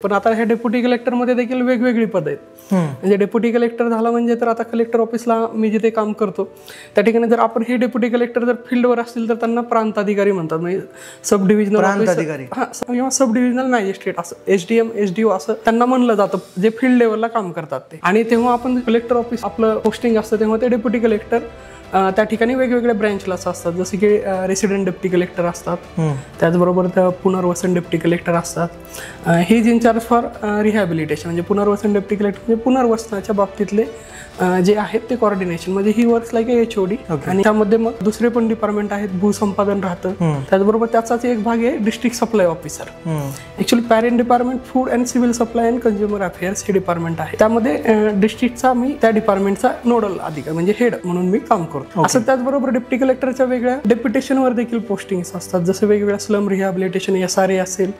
पण आता ह्या डेप्युटी कलेक्टरमध्ये देखील वेगवेगळी पद आहेत. म्हणजे डेप्युटी कलेक्टर झाला म्हणजे तर आता कलेक्टर ऑफिसला मी जिथे काम करतो त्या ठिकाणी जर आपण हे डेप्युटी कलेक्टर जर फील्डवर असतील तर त्यांना प्रांत अधिकारी म्हणतात. म्हणजे सब डिव्हिजनल किंवा सब डिव्हिजनल मॅजिस्ट्रेट असं SDM SDO असं त्यांना म्हणलं जातं जे फील्ड लेवलला काम करतात ते. आणि तेव्हा आपण कलेक्टर ऑफिस आपलं पोस्टिंग असतं तेव्हा ते डेप्युटी कलेक्टर त्या ठिकाणी वेगवेगळ्या ब्रँचला असतात. जसे की रेसिडेंट डेप्टी कलेक्टर असतात, त्याचबरोबर पुनर्वसन डेप्टी कलेक्टर असतात. He is in charge for rehabilitation. म्हणजे पुनर्वसन डेप्टी कलेक्टर म्हणजे पुनर्वसनाच्या बाबतीतले जे आहेत ते कोऑर्डिनेशन. म्हणजे ही वर्क्स लाईक HOD. आणि त्यामध्ये मग दुसरे पण डिपार्टमेंट आहेत, भूसंपादन राहतं. त्याचबरोबर त्याचाच एक भाग आहे district supply officer. Actually parent department food and civil supply and consumer affairs हे डिपार्टमेंट आहे. त्यामध्ये डिस्ट्रिक्टचा मी त्या डिपार्टमेंटचा नोडल अधिकारी म्हणजे हेड म्हणून मी काम करतो. असं त्याचबरोबर डेप्टी कलेक्टरच्या वेगळ्या डेप्युटेशनवर देखील पोस्टिंग्स असतात. जसं वेगवेगळ्या स्लम रिहॅबिलिटेशन SRA असेल,